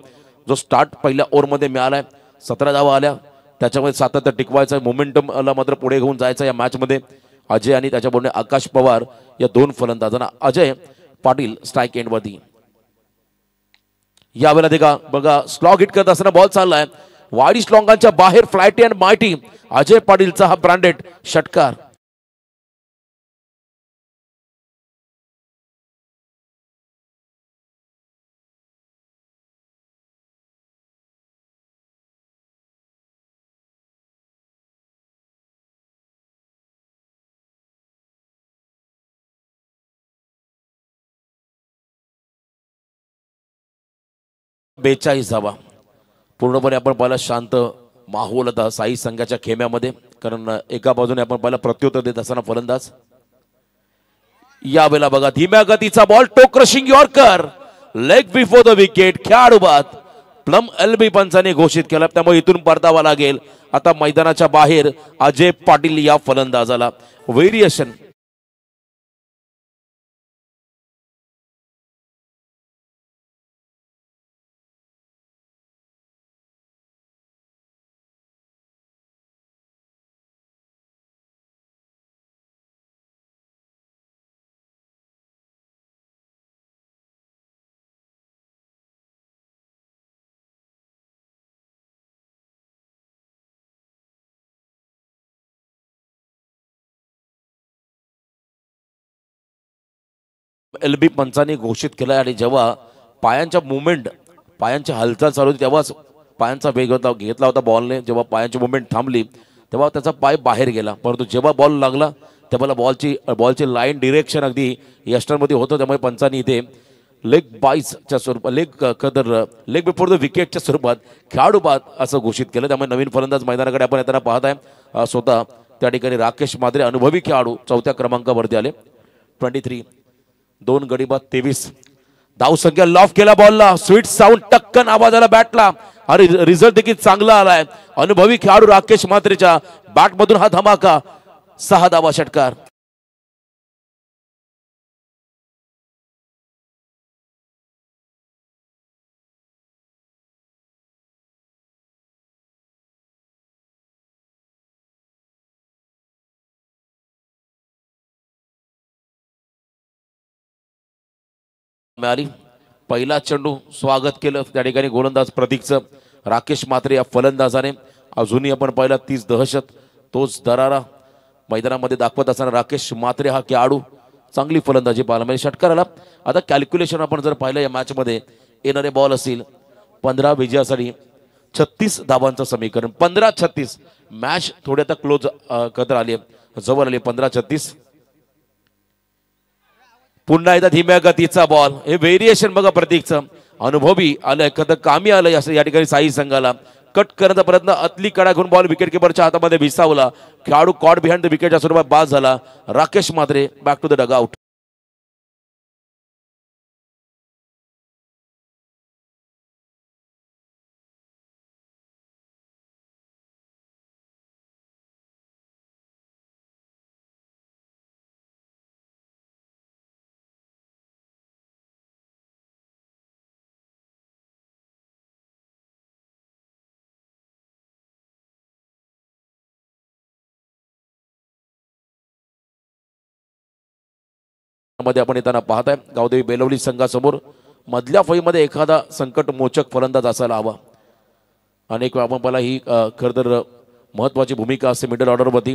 जो स्टार्ट पहिल्या ओव्हर मध्ये मिळालाय 17 धावा आल्या त्याच्यामध्ये सातत्य टिकवायचं मोमेंटमला मात्र पुढे घेऊन जायचं या मॅच मध्ये अजय आणि त्याच्याबरोबर आकाश पवार या 2 फलंदाजांना अजय पाटील स्ट्राईक एंड वरती यावेळेला देखा बघा स्लॉग हिट करत असताना बॉल चाललाय वाडी स्लॉंगांच्या बाहेर फ्लायटी अँड मायटी अजय पाटीलचा हा ब्रँडेड षटकार बेचाळीस धावा पूर्णपणे आपण पाहिला शांत माहोल होता साई संघाच्या खेम्यामध्ये कारण एका बाजूने आपण पाहिला प्रत्युत्तर देत असताना फलंदाज यावेळेला बघा धीम्या गतीचा ball toe crushing yorker leg before the wicket खेळाडू बाद प्लम एलबी पंचाने घोषित केला त्यामुळे इथून परतावा लागेल आता मैदानाच्या बाहेर अजय पाटील या फलंदाजाला व्हेरिएशन एलबी पंचाने घोषित केला आणि जेव्हा पायांच्या मुवमेंट पायांची हालचाल चालू होती तेव्हाच पायांचा वेग घेतला होता बॉलने जेव्हा पायांची मुवमेंट थांबली तेव्हा त्याचा पाय बाहेर गेला परंतु जेव्हा बॉल लागला तेव्हा बॉलची लाईन डिरेक्शन अगदी यष्टरमध्ये होतं त्यामुळे पंचांनी इथे लेग बाईसच्या स्वरूपात लेग बिफोर द विकेटच्या स्वरूपात खेळाडू बाद असं घोषित केलं. त्यामुळे नवीन फलंदाज मैदानाकडे आपण येताना पाहत आहे. स्वतः त्या ठिकाणी राकेश मात्रे अनुभवी खेळाडू चौथ्या क्रमांकावरती आले. 23 2 गडी बाद 23 धावसंख्या लॉफ केला बॉलला. स्वीट साऊंड टक्कन आवाज आला बॅटला आणि रिझल्ट देखील चांगला आलाय. अनुभवी खेळाडू राकेश मात्रेच्या बॅटमधून हा धमाका. 6 धावा षटकार. मिळाली. पहिला चेंडू स्वागत केलं त्या ठिकाणी गोलंदाज प्रतीकचं. राकेश मात्रे या फलंदाजाने अजूनही आपण पाहिला तीच दहशत तोच दरारा मैदानामध्ये दाखवत असताना राकेश मात्रे हा खेळाडू चांगली फलंदाजी पाहायला म्हणजे षटकाराला. आता कॅल्क्युलेशन आपण जर पाहिलं या मॅच मध्ये येणारे बॉल असतील 15 विजयासाठी 36 धावांचं समीकरण 15-36. मॅच थोडी आता क्लोज करत आली जवळ आली 15-36. पुन्हा एकदा धीम्या गतीचा बॉल. हे व्हेरिएशन बघा प्रतीकचं अनुभवी आलंय कधी कामी आलंय असं या ठिकाणी साई संघाला. कट करण्याचा प्रयत्न अतली कडा घेऊन बॉल विकेट किपरच्या हातामध्ये विसावला. खेळाडू कॉट बिहाइंड द विकेटच्या स्वरूपात बाद झाला. राकेश मात्रे बॅक टू द डगआउट. मध्ये आपण येताना पाहताय गावदेवी बेलवली संघासमोर मधल्या फळीमध्ये एखादा संकट मोचक फलंदाज असायला हवा. अनेक वेळा आपण पाहिला ही खरं तर महत्वाची भूमिका असते मिडल ऑर्डरमध्ये.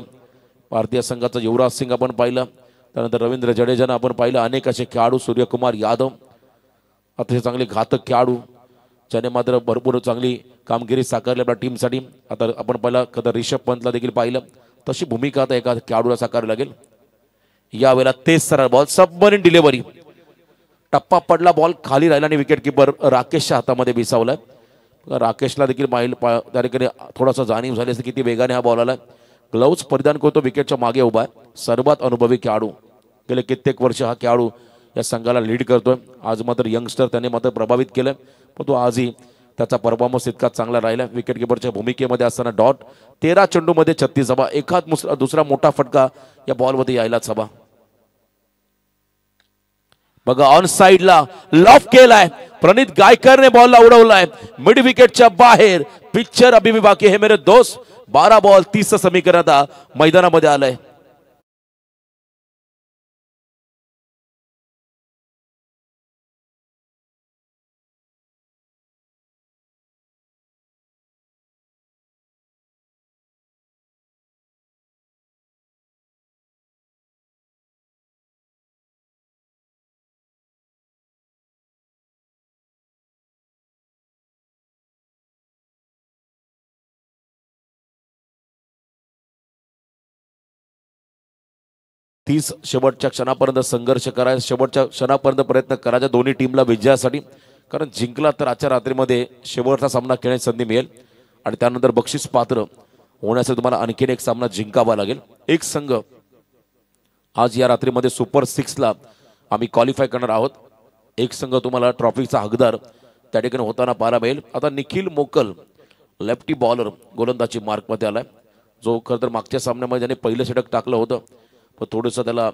भारतीय संघाचा युवराज सिंग आपण पाहिलं त्यानंतर रवींद्र जडेजानं आपण पाहिलं अनेक असे खेळाडू सूर्यकुमार यादव अतिशय चांगले घातक खेळाडू ज्याने मात्र भरपूर चांगली कामगिरी साकारली आपल्या टीमसाठी. आता आपण पाहिलं कदा रिषभ पंतला देखील पाहिलं तशी भूमिका आता एका खेळाडूला साकारावी लागेल. यावेळेला तेच सरळ बॉल सबमरीन डिलिव्हरी टप्पा पडला बॉल खाली राहिला आणि विकेट किपर राकेशच्या हातामध्ये विसावलाय. राकेशला देखील त्या ठिकाणी थोडासा जाणीव झाली असते किती वेगाने हा बॉल आलाय. ग्लव्स परिधान करतो विकेटच्या मागे उभा आहे. सर्वात अनुभवी खेळाडू गेले कित्येक वर्ष हा खेळाडू या संघाला लीड करतोय. आज मात्र यंगस्टर त्याने मात्र प्रभावित केलं पण तो आजही त्याचा परफॉर्मन्स इतका चांगला राहिला. विकेट किपरच्या भूमिकेमध्ये असताना डॉट 13 चेंडूमध्ये 36 धावा. एखाद दुसरा मोठा फटका या बॉलमध्ये यायलाच हवा. बघा ऑन साइडला लॉफ केलाय प्रणित गायकरने बॉलला उडवलाय मिड विकेटच्या बाहेर. पिक्चर अभी भी बाकी है मेरे दोस्त. 12 बॉल 30 समीकरण आता मैदानामध्ये आलंय. शेवटच्या क्षणापर्यंत संघर्ष करायचा शेवटच्या क्षणापर्यंत प्रयत्न करायचा दोन्ही टीमला विजयासाठी. कारण जिंकला तर आजच्या रात्रीमध्ये शेवटचा सामना खेळण्याची संधी मिळेल आणि त्यानंतर बक्षीस पात्र होण्यासाठी तुम्हाला आणखीन एक सामना जिंकावा लागेल. एक संघ आज या रात्रीमध्ये सुपर 6 ला आम्ही क्वालिफाय करणार आहोत. एक संघ तुम्हाला ट्रॉफीचा हकदार त्या ठिकाणी होताना पाहायला मिळेल. आता निखिल मोकल लेफ्टी बॉलर गोलंदाजी मार्कमध्ये आलाय जो खरं तर मागच्या सामन्यामध्ये ज्याने पहिलं षटक टाकलं होतं पण थोडंसं त्याला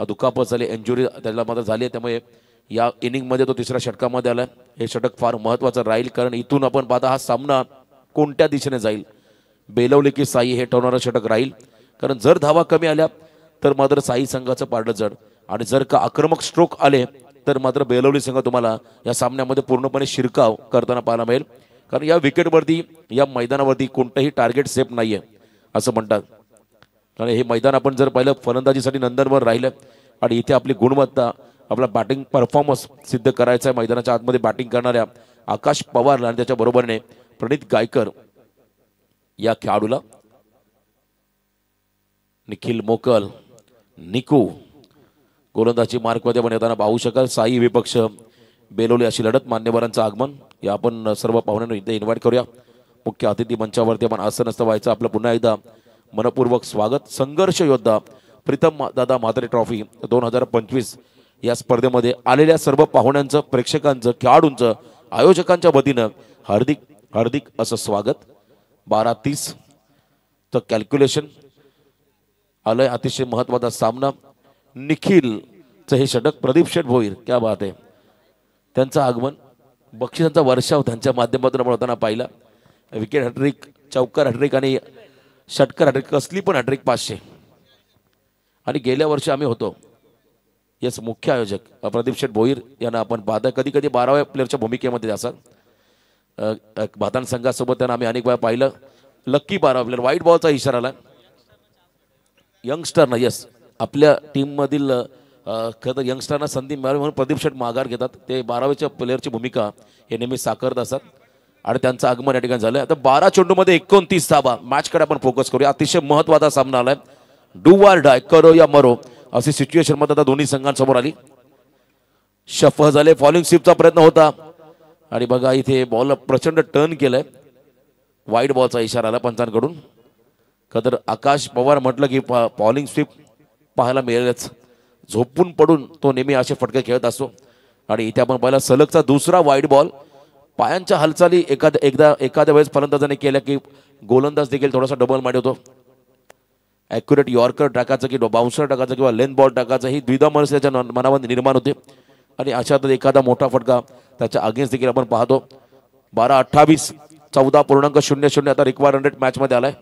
दुखापत झाली इंजुरी त्याला मात्र झाली आहे. त्यामुळे या इनिंगमध्ये तो तिसऱ्या षटकामध्ये आला. हे षटक फार महत्त्वाचं राहील कारण इथून आपण पाहता हा सामना कोणत्या दिशेने जाईल. बेलवली की साई हे ठरवणारं षटक राहील कारण जर धावा कमी आल्या तर मात्र साई संघाचं पारडं जड आणि जर का आक्रमक स्ट्रोक आले तर मात्र बेलवली संघ तुम्हाला या सामन्यामध्ये पूर्णपणे शिरकाव करताना पाहायला मिळेल. कारण या विकेटवरती या मैदानावरती कोणतंही टार्गेट सेफ नाहीये असं म्हणतात. कारण हे मैदान आपण जर पाहिलं फलंदाजीसाठी नंदनवर राहिलं आणि इथे आपली गुणवत्ता आपला बॅटिंग परफॉर्मन्स सिद्ध करायचा आहे. मैदानाच्या आतमध्ये बॅटिंग करणाऱ्या आकाश पवार आणि त्याच्या बरोबरीने प्रणित गायकर या खेळाडूला निखिल मोकल निकू गोलंदाजी मार्कमध्ये आपण येताना पाहू शकाल. साई विपक्ष बेलोली अशी लढत. मान्यवरांचं आगमन या आपण सर्व पाहुण्यांना इथे इन्व्हाइट करूया. मुख्य अतिथी मंचावरती आपण आसन व्हायचं. आपलं पुन्हा एकदा मनपूर्वक स्वागत. संघर्ष योद्धा प्रीतम दादा म्हात्रे ट्रॉफी 2025 या स्पर्धेमध्ये आलेल्या सर्व पाहुण्यांचं, प्रेक्षकांचं, खेळाडूंचं, आयोजकांच्या वतीनं हार्दिक हार्दिक असं स्वागत. 12:30 तर कॅल्क्युलेशन आलंय. अतिशय महत्त्वाचा सामना. निखिलचं हे षटक, प्रदीप शेठ भोईर, क्या बात आहे. त्यांचं आगमन, बक्षिसांचा वर्षाव त्यांच्या माध्यमातून आपण होताना पाहिला. विकेट हॅट्रिक, चौकार हॅट्रिक आणि षटकार हॅट्रिक, कसली पण हॅट्रिक 500. आणि गेल्या वर्षी आम्ही होतो. येस, मुख्य आयोजक प्रदीप शेठ भोईर यांना आपण पाहता. कधी कधी 12व्या प्लेअरच्या भूमिकेमध्ये असतात. भातान संघासोबत त्यांना आम्ही अनेक वेळा पाहिलं. Lucky 12 player. व्हाईट बॉलचा इशारा आला यंगस्टरना. यस, आपल्या टीममधील खरं तर यंगस्टरना संधी मिळावी म्हणून प्रदीप शेठ माघार घेतात. ते 12व्या प्लेअरची भूमिका हे नेहमी साकारत असतात आणि त्यांचं आगमन या ठिकाणी झालं. आता 12 चेंडूमध्ये 29 धावा. मॅचकडे आपण फोकस करूया. अतिशय महत्त्वाचा सामना आलाय. डू ऑर डाय, करो या मरो अशी सिच्युएशन मध्ये आता दोन्ही संघांसमोर आली. शफल झाले. फॉलिंग स्वीपचा प्रयत्न होता आणि बघा इथे बॉल प्रचंड टर्न केलंय. वाईड बॉलचा इशारा आला पंचांकडून. खतर आकाश पवार म्हटलं की फॉलिंग स्वीप पाहायला मिळेलच. झोपून पडून तो नेहमी असे फटके खेळत असतो आणि इथे आपण पाहिला सलगचा दुसरा वाईड बॉल. पायांच्या हालचाली एखाद्या वेळेस फलंदाजाने केल्या की गोलंदाज देखील थोडासा डबल मारी होतो. ॲक्युरेट यॉर्कर टाकायचं की बाउन्सर टाकायचं किंवा लेंथ बॉल टाकायचं ही द्विधा मनस त्याच्या मनामध्ये निर्माण होते आणि अशातच एखादा मोठा फटका त्याच्या अगेन्स्ट देखील आपण पाहतो. 12-28 14.00 आता रिक्वायर्ड रन रेट मॅच मध्ये आलाय.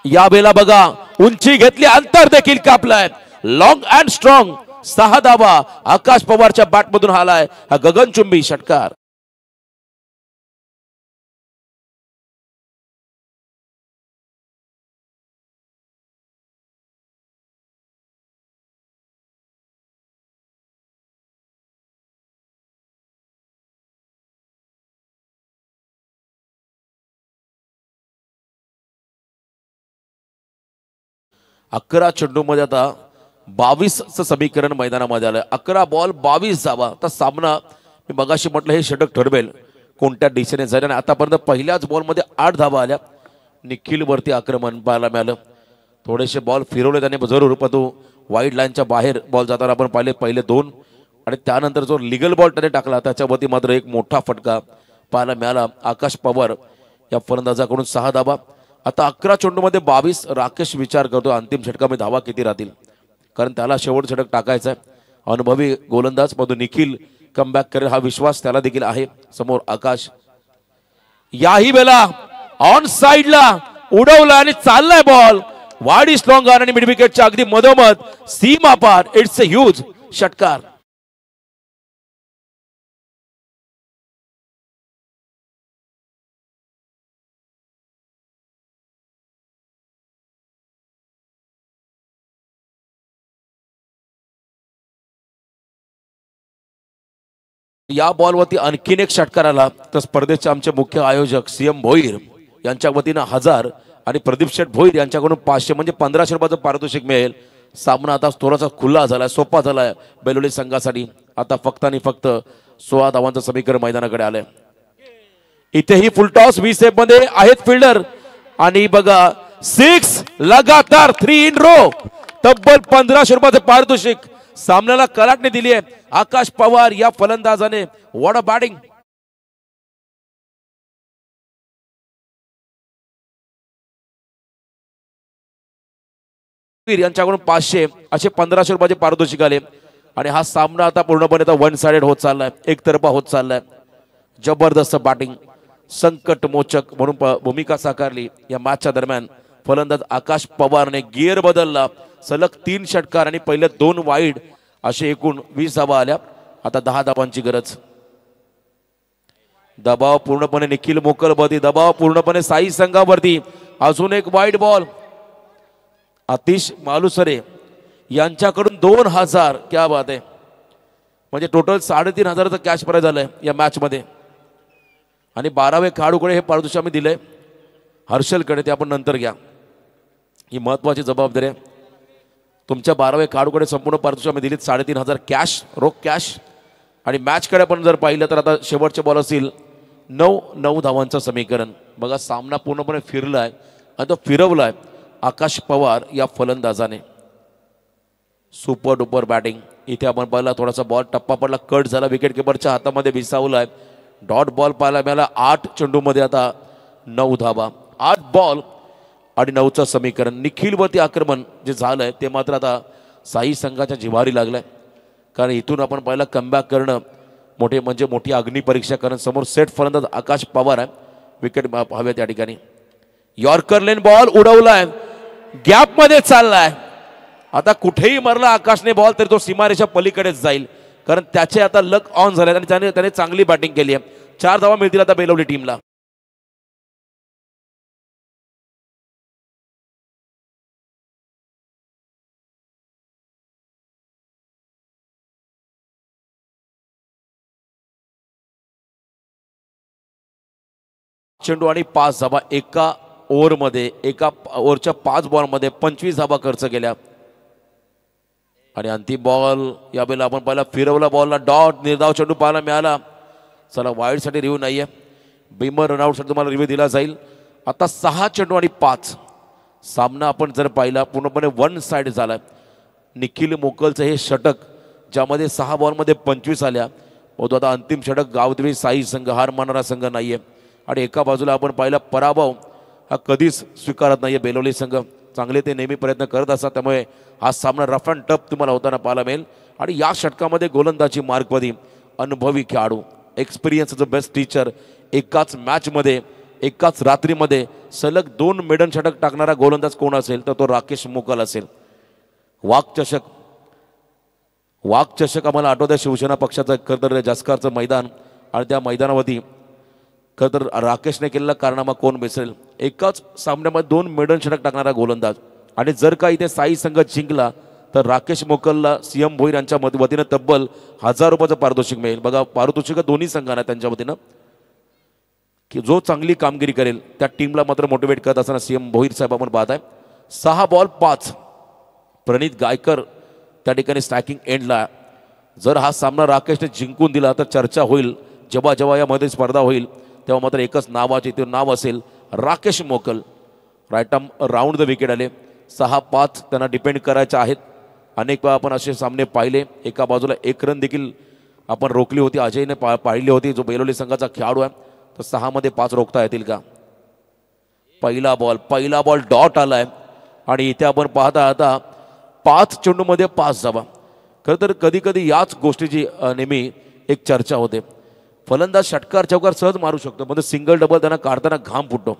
या वेळेला बघा उंची घेतली, अंतर देखील कापलाय. लॉंग अँड स्ट्रॉंग 6 धावा आकाश पवारच्या बॅटमधून आलाय हा गगनचुंबी षटकार. अकरा चेंडूमध्ये आता 22चं समीकरण मैदानामध्ये आलंय. 11 बॉल 22 धावा. आता सामना मी मगाशी म्हटलं हे षटक ठरवेल कोणत्या दिशेने जाईल आणि आतापर्यंत पहिल्याच बॉलमध्ये 8 धावा आल्या. निखिल वरती आक्रमण पाहायला मिळालं. थोडेसे बॉल फिरवले त्याने जरूर, पण तो वाईड लाईनच्या बाहेर बॉल जाताना आपण पाहिले. पहिले 2 आणि त्यानंतर जो लिगल बॉल त्याने टाकला त्याच्यावरती मात्र एक मोठा फटका पाहायला मिळाला. आकाश पवार या फलंदाजाकडून 6 धावा. आता 11 चेंडूमध्ये 22. राकेश विचार करतो अंतिम षटकामध्ये धावा किती राहतील, कारण त्याला शेवट षटक टाकायचं आहे. अनुभवी गोलंदाज मधून निखिल कमबॅक करेल हा विश्वास त्याला देखील आहे. समोर आकाश. याही वेळेला ऑन साइडला उडवला आणि चाललाय बॉल. वाडी स्ट्रॉंग आणि मिड विकेटच्या अगदी मधोमध सीमा पार. इट्स अ ह्यूज षटकार. या बॉलवरती आणखीन एक षटकार आला तर स्पर्धेचे आमचे मुख्य आयोजक सीएम भोईर यांच्या वतीनं 1000 आणि प्रदीप शेठ भोईर यांच्याकडून 500 म्हणजे 1500 रुपयाचं पारितोषिक मिळेल. सामना आता थोडासा खुला झालाय, सोपा झालाय बेलोली संघासाठी. आता फक्त आणि फक्त 16 धावांचं समीकरण मैदानाकडे आलंय. इथेही फुलटॉस 20 मध्ये आहेत फिल्डर आणि बघा 6 लगातार 3 इन रो. तब्बल 1500 रुपयाचं पारितोषिक सामन्याला कलाटणी दिली आहे आकाश पवार या फलंदाजाने. What a batting. यांच्याकडून 500 असे 1500 रुपयाचे पारितोषिक आले आणि हा सामना आता पूर्णपणे वन साइडेड होत चाललाय, एकतर्फा होत चाललाय. जबरदस्त बॅटिंग, संकट मोचक म्हणून भूमिका साकारली या मॅचच्या दरम्यान. फलंदाज आकाश पवारने गिअर बदलला. सलग 3 षटकार आणि पहिले 2 वाईड असे एकूण 20 धावा आल्या. आता 10 धावांची गरज. दबाव पूर्णपणे निखिल मोकलवरती, दबाव पूर्णपणे साई संघावरती. अजून एक वाईड बॉल. आतिश मालुसरे यांच्याकडून 2000. क्या बात आहे. म्हणजे टोटल 3500चं कॅश प्राइज झालंय या मॅच मध्ये आणि 12वे खेळाडूकडे हे पारितोषिक आम्ही दिलंय हर्षलकडे, ते आपण नंतर घ्या. ही महत्वाची जबाबदारी आहे. तुमच्या 12वे खेळाडूकडे संपूर्ण पारितोषिक आम्ही दिलीत 3500 कॅश, रोख कॅश. आणि मॅचकडे पण जर पाहिलं तर आता शेवटचे बॉल असतील 9 धावांचं समीकरण. बघा सामना पूर्णपणे फिरलाय आणि तो फिरवलाय आकाश पवार या फलंदाजाने. Super duper batting. इथे आपण पाहिला थोडासा बॉल टप्पा पडला, कट झाला, विकेट किपरच्या हातामध्ये विसावलाय. डॉट बॉल पाहायला मिळाला. 8 चेंडूमध्ये आता 9 धावा. 8 बॉल आणि 9चं समीकरण. निखिलवरती आक्रमण जे झालंय ते मात्र आता साई संघाच्या जिव्हारी लागलंय. कारण इथून आपण पाहिलं कमबॅक करणं मोठी अग्नी परीक्षा. कारण समोर सेट फलंदाज आकाश पवार आहे. विकेट हव्या त्या ठिकाणी. यॉर्कर लेन बॉल उडवलाय, गॅप मध्ये चाललाय. आता कुठेही मारला आकाशने बॉल तरी तो सीमारेषा पलीकडेच जाईल. कारण त्याचे आता लक ऑन झाले आणि त्याने चांगली बॅटिंग केली आहे. 4 धावा मिळतील आता बेलवली टीमला. चेंडू आणि 5 धावा. एका ओव्हरच्या 5 बॉलमध्ये 25 धावा खर्च केल्या. आणि अंतिम बॉल यावेळेला आपण पाहिला फिरवला बॉलला डॉट. निर्धाव चेंडू पाहायला मिळाला. चला वाईडसाठी रिव्ह्यू नाहीये. बीमर रनआउटसाठी तुम्हाला रिव्ह्यू दिला जाईल. आता 6 चेंडू आणि 5. सामना आपण जर पाहिला पूर्णपणे वन साइड झाला. निखिल मोकलचं हे षटक ज्यामध्ये 6 बॉलमध्ये 25 आल्या. तो आता अंतिम षटक गावदेवी साई संघ हार मानणारा संघ नाहीये. आणि एका बाजूला आपण पाहिला पराभव हा कधीच स्वीकारत नाहीये बेलवली संघ. चांगले ते नेहमी प्रयत्न करत असतात. त्यामुळे हा सामना रफ अँड टफ तुम्हाला होताना पाहायला मिळेल. आणि या षटकामध्ये गोलंदाजी मार्गवधी अनुभवी खेळाडू, एक्सपिरियन्सचं बेस्ट टीचर, एकाच मॅचमध्ये एकाच रात्रीमध्ये सलग 2 मेडन षटक टाकणारा गोलंदाज कोण असेल तर तो राकेश मोकल असेल. वाघ चषक आम्हाला आठवतं शिवसेना पक्षाचं खरंतर जास्कारचं मैदान. आणि त्या मैदानावरती खरंतर राकेशने केलेला कारनामा कोण विसरेल. एकाच सामन्यामध्ये 2 मेडन षटक टाकणारा गोलंदाज. आणि जर का इथे साई संघ जिंकला तर राकेश मोकलला सीएम भोईर यांच्या वतीनं तब्बल 1000 रुपयाचं पारितोषिक मिळेल. बघा पारितोषिक दोन्ही संघांना त्यांच्या वतीनं की जो चांगली कामगिरी करेल त्या टीमला मात्र मोटिवेट करत असताना सीएम भोईर साहेब आपण पाहत आहे. 6 बॉल 5. प्रणित गायकर त्या ठिकाणी स्ट्रायकिंग एंडला. जर हा सामना राकेशने जिंकून दिला तर चर्चा होईल. जेव्हा यामध्ये स्पर्धा होईल तेव्हा मात्र एकच नावाचे ते नाव असेल Rakesh Mokal. Right arm round the wicket आले. 6-5 त्यांना डिपेंड करायचे आहेत. अनेक वेळा आपण असे सामने पाहिले. एका बाजूला 1 रन देखील आपण रोखली होती. अजयने पाहिली होती जो बेलोली संघाचा खेळाडू आहे. तर 6 मध्ये 5 रोखता येतील का. पहिला बॉल डॉट आलाय. आणि इथे आपण पाहता आता 5 चेंडूमध्ये 5 धावा. खरं तर कधी याच गोष्टीची नेहमी एक चर्चा होते. फलंदाज षटकार चौकार सहज मारू शकतो पण सिंगल डबल त्यांना काढताना घाम फुटतो.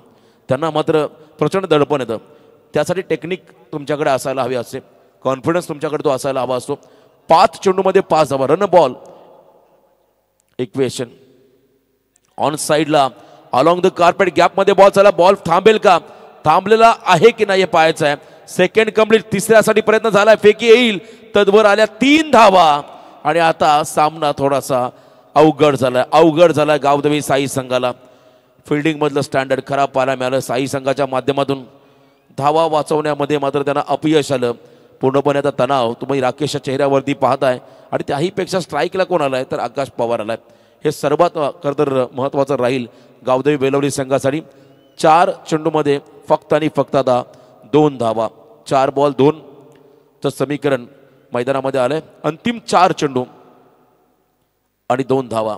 त्यांना मात्र प्रचंड दडपण येतं. त्यासाठी टेक्निक तुमच्याकडे असायला हवी असते. कॉन्फिडन्स तुमच्याकडे तो असायला हवा असतो. 5 चेंडूमध्ये 5 धावा. रन बॉल इक्वेशन ऑन साइडला अलॉंग द कार्पेट गॅपमध्ये बॉल चालला. बॉल थांबेल का. थांबलेला आहे की नाही पाहायचं आहे. Second complete. तिसऱ्यासाठी प्रयत्न झालाय. फेकी येईल. तदवर आल्या 3 धावा. आणि आता सामना थोडासा अवघड झालाय गावदेवी साई संघाला. फिल्डिंग मधलं स्टँडर्ड खराब पाहायला मिळालं. साई संघाच्या माध्यमातून धावा वाचवण्यामध्ये मात्र त्यांना अपयश आलं. पूर्णपणे आता तणाव तुम्ही राकेशच्या चेहऱ्यावरती पाहताय. आणि त्याहीपेक्षा स्ट्राईकला कोण आलाय तर आकाश पवार आलाय. हे सर्वात खरंतर महत्त्वाचं राहील गावदेवी बेलवली संघासाठी. 4 चेंडूमध्ये फक्त आणि फक्त आता 2 धावा. 4 बॉल 2चं समीकरण मैदानामध्ये आलंय. अंतिम 4 चेंडू आणि 2 धावा.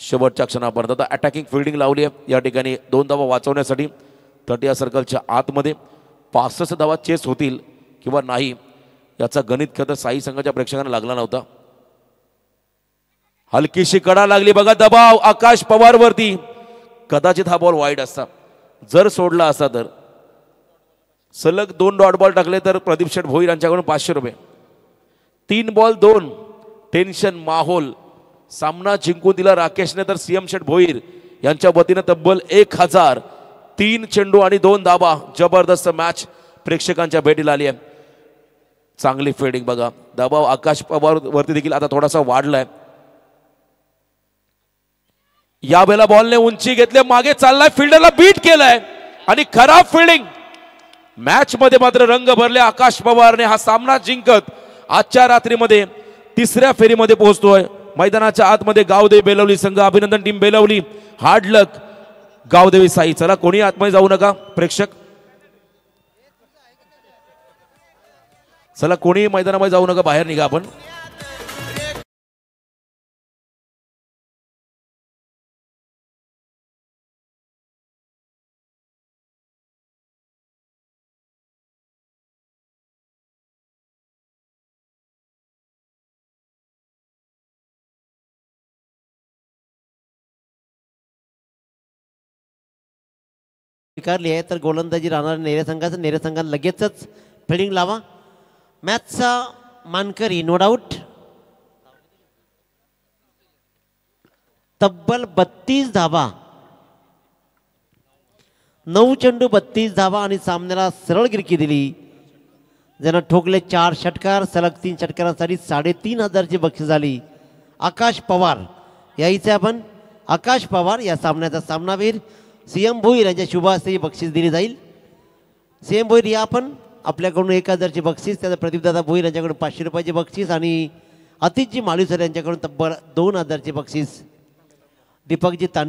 शेवटच्या क्षणापर्यंत आता अटॅकिंग फिल्डिंग लावली आहे या ठिकाणी 2 धावा वाचवण्यासाठी. 30 सर्कलच्या आतमध्ये 65 धावा चेस होतील किंवा नाही याचा गणित खरं साई संघाच्या प्रेक्षकांना लागला नव्हता. हलकीशी कडा लागली बघा. दबाव आकाश पवार वरती. कदाचित हा बॉल वाईड असता. जर सोडला असता तर सलग 2 डॉट बॉल टाकले तर प्रदीप शेठ भोईर यांच्याकडून 500 रुपये. 3 बॉल 2. टेन्शन माहोल. सामना जिंकून दिला राकेशने तर सीएम शेठ भोईर यांच्या वतीने तब्बल 1000. 3 चेंडू आणि 2 धावा. जबरदस्त मॅच प्रेक्षकांच्या भेटीला आली आहे. चांगली फिल्डिंग बघा. दबाव आकाश पवार वरती देखील आता थोडासा वाढलाय. या वेळेला बॉलने उंची घेतले. मागे चाललाय. फिल्डरला बीट केलाय आणि खराब फिल्डिंग. मॅच मध्ये मात्र रंग भरले आकाश पवारने. हा सामना जिंकत आजच्या रात्रीमध्ये 3ऱ्या फेरीमध्ये पोहोचतोय. मैदानाच्या आतमध्ये गावदेवी बेलवली संघ. अभिनंदन टीम बेलवली. हार्ड लक गावदेवी साई. चला कोणी आतमध्ये जाऊ नका प्रेक्षक. चला कोणी मैदानामध्ये जाऊ नका, बाहेर निघा आपण. स्वीकारली आहे तर गोलंदाजी राहणार नेरे संघाचं. नेरे संघात लगेचच फिल्डिंग लावा. मॅचचा मानकरी नो डाऊट. तब्बल 32 धावा, 9 चेंडू 32 धावा आणि सामन्याला सरळ गिरकी दिली. ज्यांना ठोकले 4 षटकार, सलग 3 षटकारांसाठी 3,500ची बक्षीस झाली. आकाश पवार यायचे आपण. आकाश पवार या सामन्याचा सामनावीर. सीएम भोईर यांच्या शुभ हस्ते बक्षीस दिली जाईल. सीएम भोईर या आपण. आपल्याकडून 1,000ची बक्षीस, त्याचा प्रदीपदादा भोईर यांच्याकडून 500 रुपयाची बक्षीस आणि अतिशजी माळीसर यांच्याकडून तब्बल 2,000ची बक्षीस. दीपकजी तांडे